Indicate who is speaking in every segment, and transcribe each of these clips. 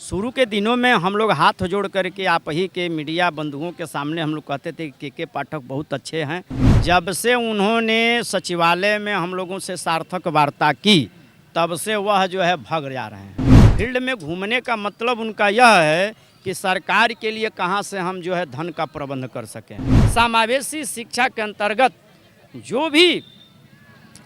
Speaker 1: शुरू के दिनों में हम लोग हाथ जोड़ करके आप ही के मीडिया बंधुओं के सामने हम लोग कहते थे कि के पाठक बहुत अच्छे हैं। जब से उन्होंने सचिवालय में हम लोगों से सार्थक वार्ता की तब से वह जो है भाग जा रहे हैं। फील्ड में घूमने का मतलब उनका यह है कि सरकार के लिए कहां से हम जो है धन का प्रबंध कर सकें। समावेशी शिक्षा के अंतर्गत जो भी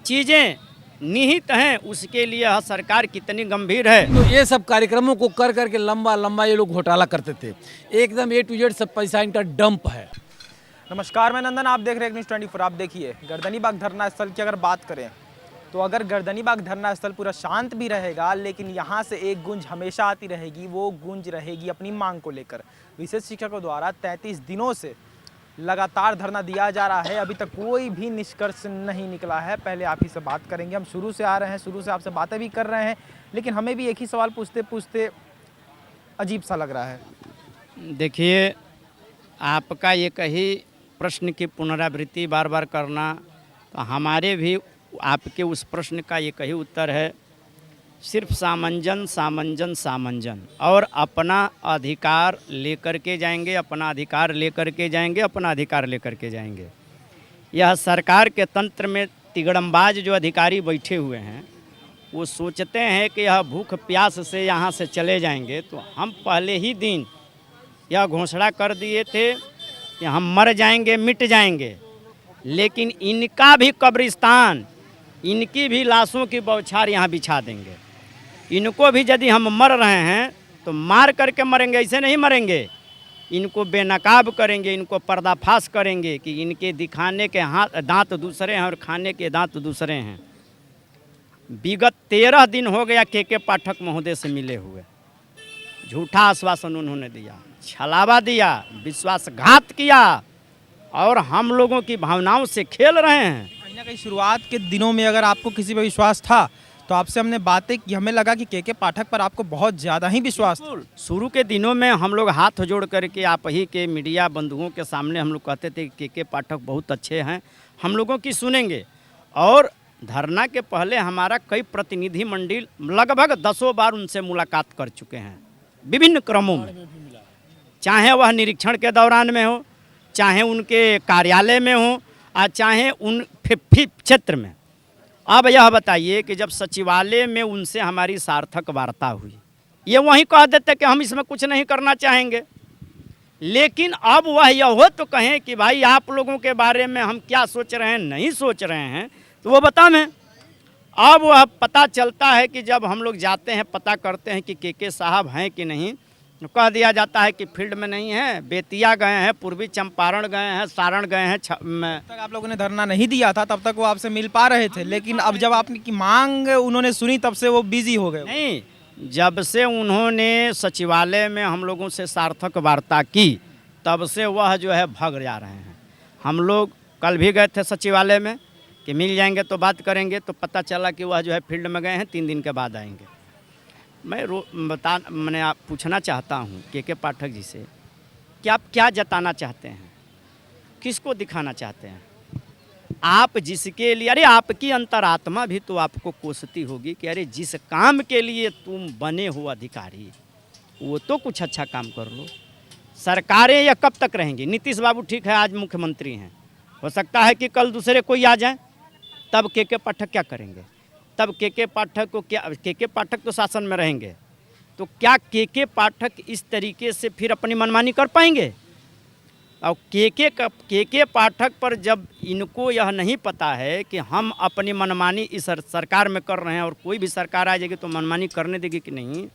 Speaker 1: चीज़ें निहित हैं उसके लिए यह सरकार कितनी गंभीर है।
Speaker 2: तो ये सब कार्यक्रमों को कर करके लंबा लंबा ये लोग घोटाला करते थे। एकदम A to Z सब पैसा इनका डंप है।
Speaker 3: नमस्कार, मैं नंदन, आप देख रहे हैं न्यूज़ 24। आप देखिए गर्दनीबाग धरना स्थल की अगर बात करें तो अगर गर्दनीबाग धरना स्थल पूरा शांत भी रहेगा, लेकिन यहाँ से एक गूंज हमेशा आती रहेगी। वो गूंज रहेगी अपनी मांग को लेकर। विशेष शिक्षकों द्वारा 33 दिनों से लगातार धरना दिया जा रहा है, अभी तक कोई भी निष्कर्ष नहीं निकला है। पहले आप ही से बात करेंगे। हम शुरू से आ रहे हैं, शुरू से आपसे बातें भी कर रहे हैं, लेकिन हमें भी एक ही सवाल पूछते पूछते अजीब सा लग रहा है।
Speaker 1: देखिए, आपका एक ही प्रश्न की पुनरावृत्ति बार बार करना, तो हमारे भी आपके उस प्रश्न का एक ही उत्तर है, सिर्फ सामंजन सामंजन सामंजन। और अपना अधिकार लेकर के जाएंगे, अपना अधिकार लेकर के जाएंगे, अपना अधिकार लेकर के जाएंगे। यह सरकार के तंत्र में तिगड़मबाज जो अधिकारी बैठे हुए हैं वो सोचते हैं कि यह भूख प्यास से यहाँ से चले जाएंगे। तो हम पहले ही दिन यह घोषणा कर दिए थे कि हम मर जाएंगे, मिट जाएंगे, लेकिन इनका भी कब्रिस्तान, इनकी भी लाशों की बौछार यहाँ बिछा देंगे। इनको भी यदि हम मर रहे हैं तो मार करके मरेंगे, ऐसे नहीं मरेंगे। इनको बेनकाब करेंगे, इनको पर्दाफाश करेंगे कि इनके दिखाने के दांत दूसरे हैं और खाने के दांत दूसरे हैं। विगत 13 दिन हो गया के पाठक महोदय से मिले हुए। झूठा आश्वासन उन्होंने दिया, छलावा दिया, विश्वासघात किया और हम लोगों की भावनाओं से खेल रहे हैं।
Speaker 3: कहीं ना कहीं शुरुआत के दिनों में अगर आपको किसी पर विश्वास था तो आपसे हमने बातें की, हमें लगा कि के पाठक पर आपको बहुत ज़्यादा ही विश्वास था।
Speaker 1: शुरू के दिनों में हम लोग हाथ जोड़ करके आप ही के मीडिया बंधुओं के सामने हम लोग कहते थे कि के पाठक बहुत अच्छे हैं, हम लोगों की सुनेंगे। और धरना के पहले हमारा कई प्रतिनिधि मंडल लगभग 10 बार उनसे मुलाकात कर चुके हैं विभिन्न क्रमों में, चाहे वह निरीक्षण के दौरान में हो, चाहे उनके कार्यालय में हो, और चाहे उन क्षेत्र में। अब यह बताइए कि जब सचिवालय में उनसे हमारी सार्थक वार्ता हुई, ये वहीं कह देते कि हम इसमें कुछ नहीं करना चाहेंगे, लेकिन अब वह यह हो तो कहें कि भाई आप लोगों के बारे में हम क्या सोच रहे हैं, नहीं सोच रहे हैं, तो वो बताएं। अब वह पता चलता है कि जब हम लोग जाते हैं, पता करते हैं कि के साहब हैं कि नहीं, तो कह दिया जाता है कि फील्ड में नहीं है, बेतिया गए हैं, पूर्वी चंपारण गए हैं, सारण गए हैं।
Speaker 3: तक आप लोगों ने धरना नहीं दिया था, तब तक वो आपसे मिल पा रहे थे, लेकिन अब जब आपकी मांग उन्होंने सुनी तब से वो बिजी हो गए।
Speaker 1: नहीं, जब से उन्होंने सचिवालय में हम लोगों से सार्थक वार्ता की तब से वह जो है भाग जा रहे हैं। हम लोग कल भी गए थे सचिवालय में कि मिल जाएंगे तो बात करेंगे, तो पता चला कि वह जो है फील्ड में गए हैं, 3 दिन के बाद आएंगे। मैंने आप पूछना चाहता हूँ के पाठक जी से कि आप क्या जताना चाहते हैं, किसको दिखाना चाहते हैं आप, जिसके लिए, अरे आपकी अंतरात्मा भी तो आपको कोसती होगी कि अरे जिस काम के लिए तुम बने हो अधिकारी, वो तो कुछ अच्छा काम कर लो। सरकारें या कब तक रहेंगी? नीतीश बाबू ठीक है, आज मुख्यमंत्री हैं, हो सकता है कि कल दूसरे कोई आ जाए, तब के पाठक क्या करेंगे? तब के पाठक को क्या, के पाठक तो शासन में रहेंगे, तो क्या के पाठक इस तरीके से फिर अपनी मनमानी कर पाएंगे? और के पाठक पर जब इनको यह नहीं पता है कि हम अपनी मनमानी इस सरकार में कर रहे हैं और कोई भी सरकार आ जाएगी तो मनमानी करने देगी कि नहीं,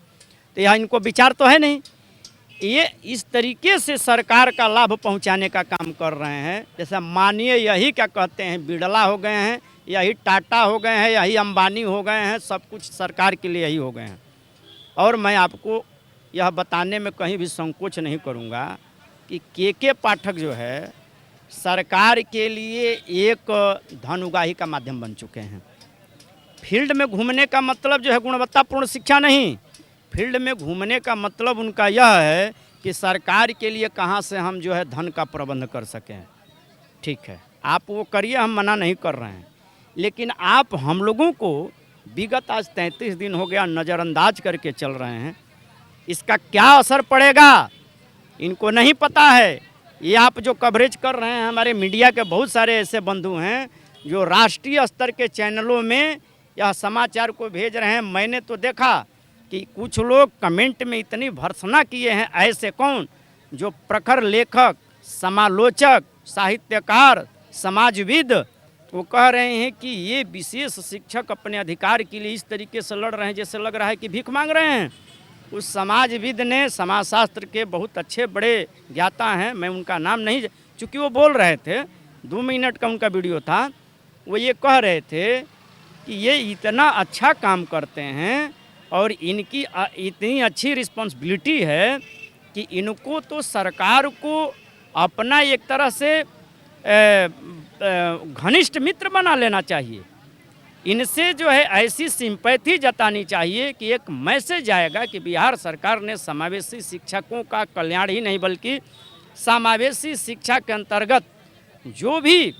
Speaker 1: तो यह इनको विचार तो है नहीं। ये इस तरीके से सरकार का लाभ पहुंचाने का काम कर रहे हैं, जैसे मानिए यही क्या कहते हैं, बिड़ला हो गए हैं, यही टाटा हो गए हैं, यही अंबानी हो गए हैं, सब कुछ सरकार के लिए यही हो गए हैं। और मैं आपको यह बताने में कहीं भी संकोच नहीं करूंगा कि के पाठक जो है सरकार के लिए एक धन उगाही का माध्यम बन चुके हैं। फील्ड में घूमने का मतलब जो है गुणवत्तापूर्ण शिक्षा नहीं, फील्ड में घूमने का मतलब उनका यह है कि सरकार के लिए कहां से हम जो है धन का प्रबंध कर सकें। ठीक है, आप वो करिए, हम मना नहीं कर रहे हैं, लेकिन आप हम लोगों को विगत आज 33 दिन हो गया नज़रअंदाज करके चल रहे हैं। इसका क्या असर पड़ेगा इनको नहीं पता है। ये आप जो कवरेज कर रहे हैं, हमारे मीडिया के बहुत सारे ऐसे बंधु हैं जो राष्ट्रीय स्तर के चैनलों में यह समाचार को भेज रहे हैं। मैंने तो देखा कि कुछ लोग कमेंट में इतनी भर्त्सना किए हैं, ऐसे कौन जो प्रखर लेखक, समालोचक, साहित्यकार, समाजविद, वो कह रहे हैं कि ये विशेष शिक्षक अपने अधिकार के लिए इस तरीके से लड़ रहे हैं जैसे लग रहा है कि भीख मांग रहे हैं। उस समाजविद ने, समाजशास्त्र के बहुत अच्छे बड़े ज्ञाता हैं, मैं उनका नाम नहीं, चूँकि वो बोल रहे थे, 2 मिनट का उनका वीडियो था, वो ये कह रहे थे कि ये इतना अच्छा काम करते हैं और इनकी इतनी अच्छी रिस्पॉन्सिबिलिटी है कि इनको तो सरकार को अपना एक तरह से घनिष्ठ मित्र बना लेना चाहिए। इनसे जो है ऐसी सिंपैथी जतानी चाहिए कि एक मैसेज आएगा कि बिहार सरकार ने समावेशी शिक्षकों का कल्याण ही नहीं बल्कि समावेशी शिक्षा के अंतर्गत जो भी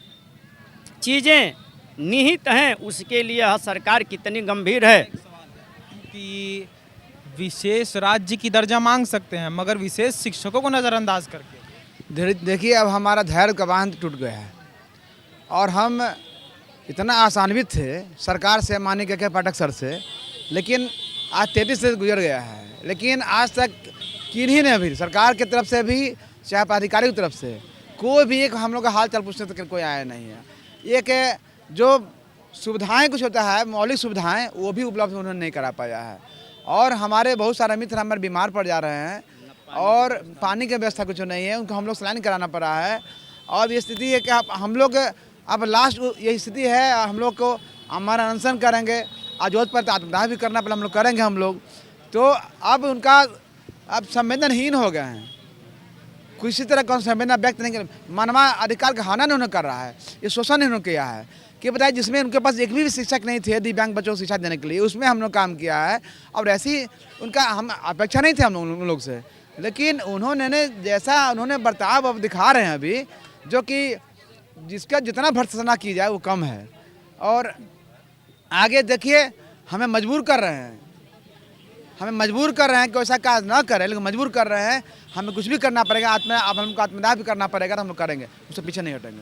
Speaker 1: चीज़ें निहित हैं उसके लिए यह सरकार कितनी गंभीर है।
Speaker 3: कि विशेष राज्य की दर्जा मांग सकते हैं मगर विशेष शिक्षकों को नज़रअंदाज करके।
Speaker 4: देखिए, अब हमारा धैर्य का बांध टूट गया है और हम इतना आसान्वित थे सरकार से, माननीय के पाठक सर से, लेकिन आज 33 से गुजर गया है, लेकिन आज तक किन्हीं ने भी, सरकार की तरफ से भी चाहे पदाधिकारी की तरफ से, कोई भी एक हम लोग का हाल चाल पूछने तक कोई आया नहीं है। एक जो सुविधाएं कुछ होता है, मौलिक सुविधाएं, वो भी उपलब्ध उन्होंने नहीं करा पाया है। और हमारे बहुत सारे मित्र हमारे बीमार पड़ जा रहे हैं और पानी की व्यवस्था कुछ नहीं है, उनको हम लोग सलाइन कराना पड़ रहा है। और ये स्थिति है कि हम लोग अब लास्ट यही स्थिति है, हम लोग को हमारा अनशन करेंगे, आजोद पर आत्मदाह भी करना पड़ा, हम लोग करेंगे हम लोग। तो अब उनका अब संवेदनहीन हो गए हैं, किसी तरह का संवेदना व्यक्त नहीं कर, मानवाधिकार का हनन उन्होंने कर रहा है, ये शोषण उन्होंने किया है कि बताइए, जिसमें उनके पास एक भी शिक्षक नहीं थे दिव्यांग बच्चों को शिक्षा देने के लिए, उसमें हम लोग काम किया है। और ऐसी उनका हम अपेक्षा नहीं थे हम लोग से, लेकिन उन्होंने जैसा उन्होंने बर्ताव अब दिखा रहे हैं अभी, जो कि जिसका जितना भर्त्सना की जाए वो कम है। और आगे देखिए, हमें मजबूर कर रहे हैं, कि ऐसा काज ना करें, लेकिन मजबूर कर रहे हैं, हमें कुछ भी करना पड़ेगा, अब हमको आत्मदाह भी करना पड़ेगा, तो हम लोग करेंगे, उससे पीछे नहीं हटेंगे।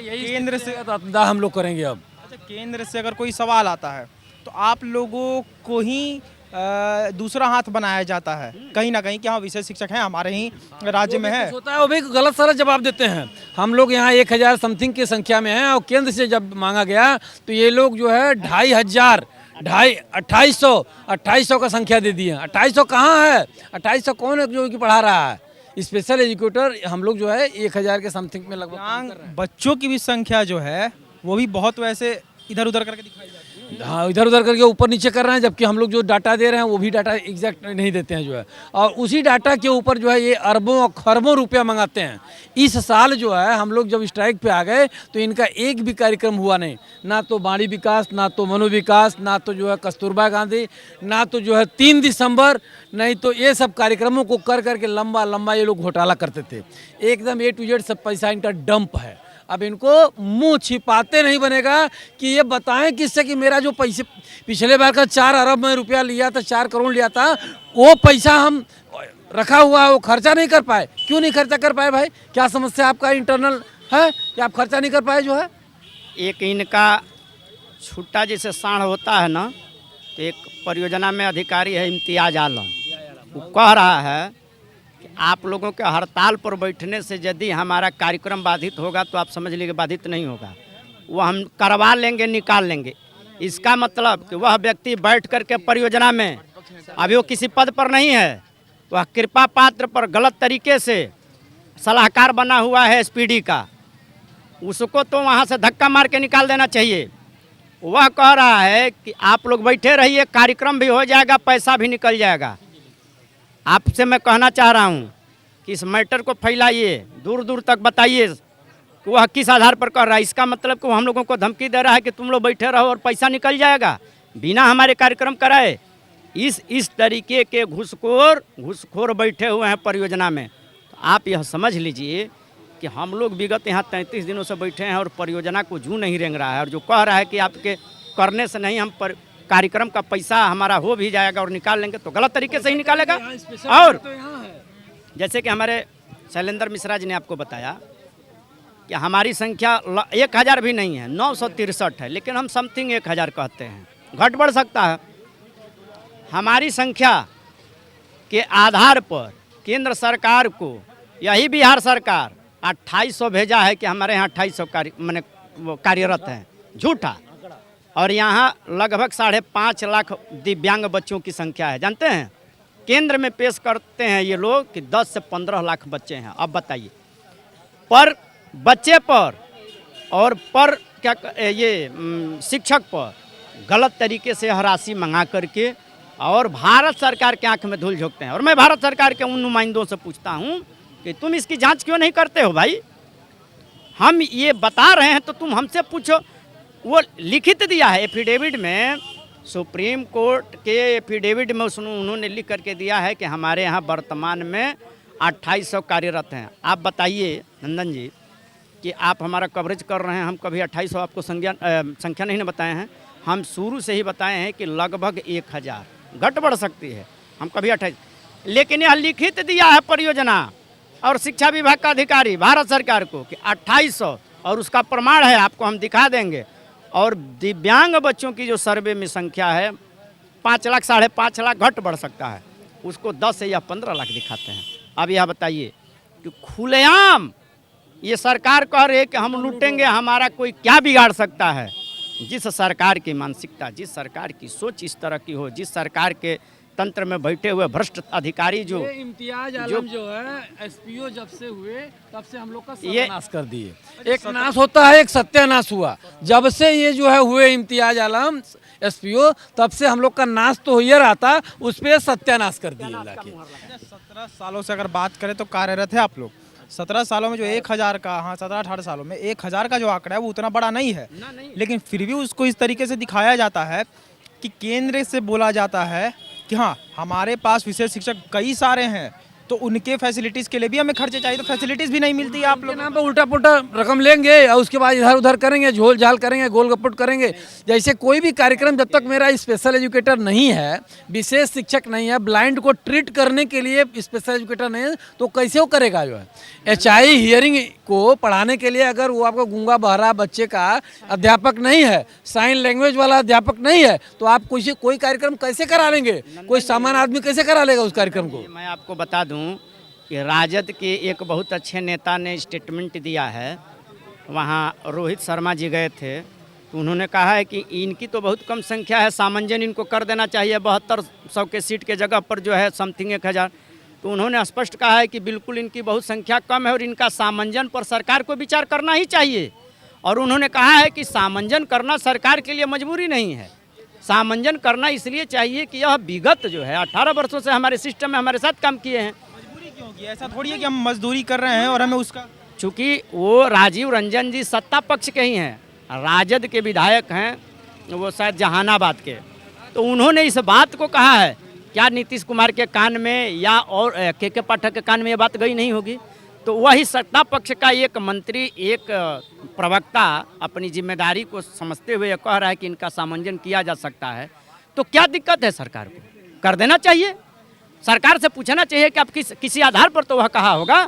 Speaker 2: यही केंद्र से तो आत्मदाह हम लोग करेंगे। अब
Speaker 3: अच्छा, केंद्र से अगर कोई सवाल आता है तो आप लोगों को ही दूसरा हाथ बनाया जाता है कहीं ना कहीं कि हाँ विशेष शिक्षक हैं, हमारे ही राज्य में है।
Speaker 2: होता है, वो भी गलत सारा जवाब देते हैं। हम लोग यहाँ 1000 समथिंग की संख्या में हैं और केंद्र से जब मांगा गया तो ये लोग जो है 2800 का संख्या दे दिए। 2800 कहाँ है? 2800 कौन है जो कि पढ़ा रहा है? स्पेशल एजुकेटर हम लोग जो है 1000 के समथिंग में लगभग।
Speaker 3: बच्चों की भी संख्या जो है वो भी बहुत वैसे इधर उधर करके दिखाई जाती है।
Speaker 2: हाँ, इधर उधर करके ऊपर नीचे कर रहे हैं, जबकि हम लोग जो डाटा दे रहे हैं वो भी डाटा एग्जैक्ट नहीं देते हैं जो है। और उसी डाटा के ऊपर जो है ये अरबों और खरबों रुपया मंगाते हैं। इस साल जो है हम लोग जब स्ट्राइक पे आ गए तो इनका एक भी कार्यक्रम हुआ नहीं, ना तो बाड़ी विकास, ना तो मनोविकास, ना तो जो है कस्तूरबा गांधी, ना तो जो है 3 दिसंबर, नहीं तो ये सब कार्यक्रमों को कर करके लंबा लंबा ये लोग घोटाला करते थे। एकदम A to Z सब पैसा इनका डंप है। अब इनको मुंह छिपाते नहीं बनेगा कि ये बताएं किससे कि मेरा जो पैसे पिछले बार का 4 अरब में रुपया लिया था, 4 करोड़ लिया था, वो पैसा हम रखा हुआ है, वो खर्चा नहीं कर पाए। क्यों नहीं खर्चा कर पाए भाई? क्या समस्या आपका इंटरनल है कि आप खर्चा नहीं कर पाए जो है?
Speaker 1: एक इनका छुट्टा जैसे साढ़ होता है ना, तो एक परियोजना में अधिकारी है इम्तियाज आलम, वो कह रहा है कि आप लोगों के हड़ताल पर बैठने से यदि हमारा कार्यक्रम बाधित होगा तो आप समझ लीजिए बाधित नहीं होगा, वो हम करवा लेंगे, निकाल लेंगे। इसका मतलब कि वह व्यक्ति बैठ करके परियोजना में, अभी वो किसी पद पर नहीं है, वह कृपा पात्र पर गलत तरीके से सलाहकार बना हुआ है SPD का, उसको तो वहाँ से धक्का मार के निकाल देना चाहिए। वह कह रहा है कि आप लोग बैठे रहिए, कार्यक्रम भी हो जाएगा, पैसा भी निकल जाएगा। आपसे मैं कहना चाह रहा हूँ कि इस मैटर को फैलाइए, दूर दूर तक बताइए कि वह किस आधार पर कर रहा है। इसका मतलब कि वो हम लोगों को धमकी दे रहा है कि तुम लोग बैठे रहो और पैसा निकल जाएगा बिना हमारे कार्यक्रम कराए। इस तरीके के घूसखोर बैठे हुए हैं परियोजना में। तो आप यह समझ लीजिए कि हम लोग विगत यहाँ 33 दिनों से बैठे हैं और परियोजना को जूं नहीं रेंग रहा है। और जो कह रहा है कि आपके करने से नहीं, हम कार्यक्रम का पैसा हमारा हो भी जाएगा और निकाल लेंगे तो गलत तरीके से ही निकालेगा। और जैसे कि हमारे शैलेंद्र मिश्रा जी ने आपको बताया कि हमारी संख्या 1000 भी नहीं है, 963 है, लेकिन हम समथिंग 1000 कहते हैं, घट बढ़ सकता है। हमारी संख्या के आधार पर केंद्र सरकार को यही बिहार सरकार 2800 भेजा है कि हमारे यहाँ 2800 कार्यरत हैं, झूठा। और यहाँ लगभग 5.5 लाख दिव्यांग बच्चों की संख्या है। जानते हैं केंद्र में पेश करते हैं ये लोग कि 10 से 15 लाख बच्चे हैं। अब बताइए पर बच्चे पर और पर क्या ये शिक्षक पर गलत तरीके से हरासी मंगा करके और भारत सरकार के आंख में धूल झोंकते हैं। और मैं भारत सरकार के उन नुमाइंदों से पूछता हूं कि तुम इसकी जांच क्यों नहीं करते हो भाई? हम ये बता रहे हैं तो तुम हमसे पूछो। वो लिखित दिया है एफिडेविट में, सुप्रीम कोर्ट के एफिडेविट में उन्होंने लिख करके दिया है कि हमारे यहाँ वर्तमान में 2800 कार्यरत हैं। आप बताइए नंदन जी कि आप हमारा कवरेज कर रहे हैं, हम कभी 2800 आपको संख्या नहीं बताए हैं। हम शुरू से ही बताए हैं कि लगभग 1000 घट बढ़ सकती है, हम कभी 28। लेकिन यह लिखित दिया है परियोजना और शिक्षा विभाग का अधिकारी भारत सरकार को कि 2800, और उसका प्रमाण है, आपको हम दिखा देंगे। और दिव्यांग बच्चों की जो सर्वे में संख्या है 5 लाख 5.5 लाख घट बढ़ सकता है, उसको 10 या 15 लाख दिखाते हैं। अब यह बताइए कि खुलेआम ये सरकार कह रही है कि हम लूटेंगे, हमारा कोई क्या बिगाड़ सकता है? जिस सरकार की मानसिकता, जिस सरकार की सोच इस तरह की हो, जिस सरकार के तंत्र में बैठे हुए भ्रष्ट अधिकारी जो
Speaker 2: इम्तियाज आलम जो है एसपीओ जब से हुए तब से हम लोग का सत्यानाश कर दिए। एक नाश होता है, एक सत्यानाश हुआ। जब से ये जो है हुए इम्तियाज आलम एसपीओ, तब से हम लोग का नाश तो हो ही रहा था, उस पर सत्यानाश कर दिए लाके।
Speaker 3: 17 सालों से अगर बात करें तो कार्यरत है आप लोग। 17 सालों में जो 1000 का, हाँ 17-18 सालों में 1000 का जो आंकड़ा है वो उतना बड़ा नहीं है, लेकिन फिर भी उसको इस तरीके से दिखाया जाता है कि केंद्र से बोला जाता है कि हाँ हमारे पास विशेष शिक्षक कई सारे हैं, तो उनके फैसिलिटीज़ के लिए भी हमें खर्चे चाहिए, तो फैसिलिटीज़ भी नहीं मिलती है। आप लोग
Speaker 2: यहाँ पे उल्टा पुल्टा रकम लेंगे और उसके बाद इधर उधर करेंगे, झोल झाल करेंगे, गोल गप्पट करेंगे। जैसे कोई भी कार्यक्रम जब तक मेरा स्पेशल एजुकेटर नहीं है, विशेष शिक्षक नहीं है, ब्लाइंड को ट्रीट करने के लिए स्पेशल एजुकेटर नहीं है, तो कैसे वो करेगा? जो है HI हियरिंग को पढ़ाने के लिए अगर वो आपको गूंगा बहरा बच्चे का अध्यापक नहीं है, साइन लैंग्वेज वाला अध्यापक नहीं है, तो आप कोई कार्यक्रम कैसे करा लेंगे? कोई सामान्य आदमी कैसे करा लेगा उस कार्यक्रम को?
Speaker 1: मैं आपको बता दूं कि राजद के एक बहुत अच्छे नेता ने स्टेटमेंट दिया है, वहाँ रोहित शर्मा जी गए थे, तो उन्होंने कहा है कि इनकी तो बहुत कम संख्या है, सामंजन इनको कर देना चाहिए, 7200 के सीट के जगह पर जो है समथिंग 1000। तो उन्होंने स्पष्ट कहा है कि बिल्कुल इनकी बहुत संख्या कम है और इनका सामंजन पर सरकार को विचार करना ही चाहिए। और उन्होंने कहा है कि सामंजन करना सरकार के लिए मजबूरी नहीं है, सामंजन करना इसलिए चाहिए कि यह विगत जो है 18 वर्षों से हमारे सिस्टम में हमारे साथ काम किए हैं।
Speaker 3: मजबूरी क्यों की? ऐसा थोड़ी है कि हम मजदूरी कर रहे हैं और हमें उसका,
Speaker 1: चूँकि वो राजीव रंजन जी सत्ता पक्ष के ही हैं, राजद के विधायक हैं, वो शायद जहानाबाद के, तो उन्होंने इस बात को कहा है। क्या नीतीश कुमार के कान में या और के पाठक के कान में ये बात गई नहीं होगी? तो वही सत्ता पक्ष का एक मंत्री, एक प्रवक्ता अपनी जिम्मेदारी को समझते हुए कह रहा है कि इनका सामंजन किया जा सकता है, तो क्या दिक्कत है? सरकार को कर देना चाहिए। सरकार से पूछना चाहिए कि आप किसी आधार पर तो वह कहा होगा।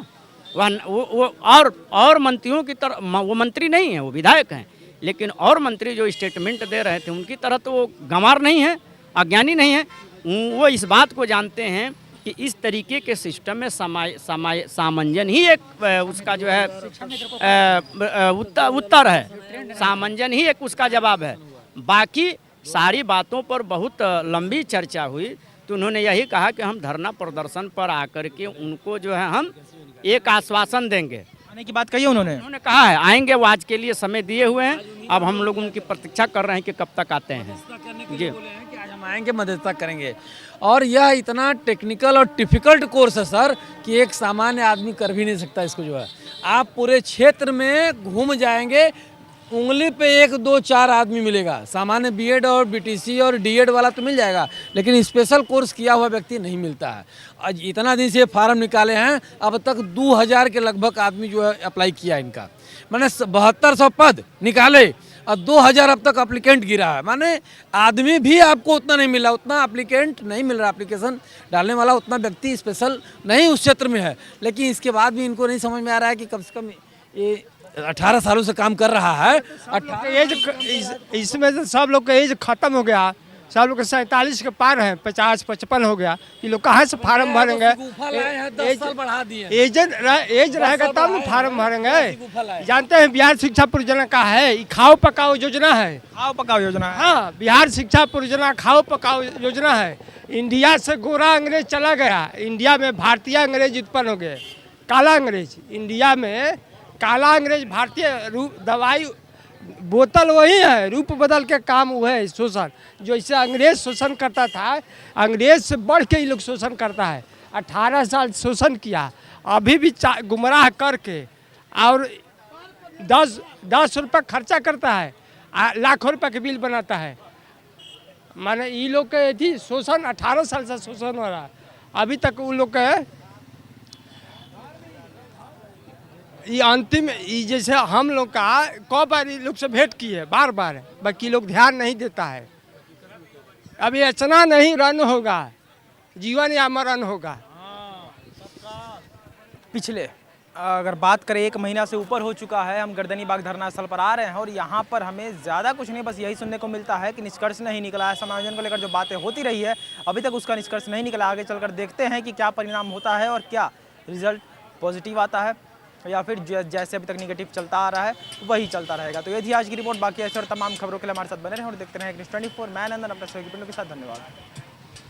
Speaker 1: वो और मंत्रियों की तरह, वो मंत्री नहीं है, वो विधायक हैं, लेकिन और मंत्री जो स्टेटमेंट दे रहे थे उनकी तरह तो वो गंवार नहीं है, अज्ञानी नहीं है। वो इस बात को जानते हैं कि इस तरीके के सिस्टम में सामंजन ही एक उसका जो है उत्तर है, सामंजन ही एक उसका जवाब है। बाकी सारी बातों पर बहुत लंबी चर्चा हुई, तो उन्होंने यही कहा कि हम धरना प्रदर्शन पर आकर के उनको जो है हम एक आश्वासन देंगे।
Speaker 3: आने की बात कही उन्होंने
Speaker 1: कहा है आएंगे, वो आज के लिए समय दिए हुए हैं, अब हम लोग उनकी प्रतीक्षा कर रहे हैं कि कब तक आते हैं जी।
Speaker 2: आज हम आएंगे, मदद करेंगे। और यह इतना टेक्निकल और डिफिकल्ट कोर्स है सर कि एक सामान्य आदमी कर भी नहीं सकता इसको। जो है आप पूरे क्षेत्र में घूम जाएंगे, उंगली पे 1 2 4 आदमी मिलेगा। सामान्य बीएड और बीटीसी और डीएड वाला तो मिल जाएगा, लेकिन स्पेशल कोर्स किया हुआ व्यक्ति नहीं मिलता है। आज इतना दिन से फार्म निकाले हैं, अब तक 2000 के लगभग आदमी जो है अप्लाई किया इनका, मैंने 7200 पद निकाले और 2000 अब तक एप्लीकेंट गिरा है। माने आदमी भी आपको उतना नहीं मिला, उतना एप्लीकेंट नहीं मिल रहा, एप्लीकेशन डालने वाला उतना व्यक्ति स्पेशल नहीं उस क्षेत्र में है। लेकिन इसके बाद भी इनको नहीं समझ में आ रहा है कि कम से कम ये 18 सालों से काम कर रहा है।
Speaker 5: इसमें तो सब लोग का एज खत्म हो गया, सब लोग 47 के पार हैं, 50-55 हो गया। ये लोग कहाँ से फार्म भरेंगे?
Speaker 2: 10 साल बढ़ा दिए।
Speaker 5: एज रहेगा तब ना फार्म भरेंगे। जानते हैं बिहार शिक्षा परियोजना का है, ये खाओ पकाओ योजना है।
Speaker 3: खाओ पकाओ योजना है।
Speaker 5: हाँ, बिहार शिक्षा परियोजना खाओ पकाओ योजना है। इंडिया से गोरा अंग्रेज चला गया, इंडिया में भारतीय अंग्रेज उत्पन्न हो गए, काला अंग्रेज। इंडिया में काला अंग्रेज, भारतीय दवाई बोतल वही है, रूप बदल के काम हुआ है शोषण। जो इससे अंग्रेज शोषण करता था, अंग्रेज से बढ़ के ये लोग शोषण करता है। 18 साल शोषण किया, अभी भी गुमराह करके, और 10 रुपये खर्चा करता है, लाखों रुपए के बिल बनाता है। माने ये लोग के थी शोषण, 18 साल से शोषण हो रहा है। अभी तक उन लोग के ये अंतिम, ये जैसे हम लोग का कई बार लोग से भेंट की है, बार बार, बाकी लोग ध्यान नहीं देता है। अभी इतना नहीं रन होगा, जीवन या मरण होगा।
Speaker 3: पिछले अगर बात करें 1 महीना से ऊपर हो चुका है, हम गर्दनी बाग धरना स्थल पर आ रहे हैं और यहाँ पर हमें ज़्यादा कुछ नहीं, बस यही सुनने को मिलता है कि निष्कर्ष नहीं निकला है। समायोजन को लेकर जो बातें होती रही है अभी तक उसका निष्कर्ष नहीं निकला। आगे चलकर देखते हैं कि क्या परिणाम होता है और क्या रिजल्ट पॉजिटिव आता है या फिर जैसे अभी तक निगेटिव चलता आ रहा है वही चलता रहेगा। तो ये थी आज की रिपोर्ट। बाकी ऐसे और तमाम खबरों के लिए हमारे साथ बने रहें और देखते रहें न्यूज़ 24। मैं नंदन अपने सहयोगी के साथ। धन्यवाद।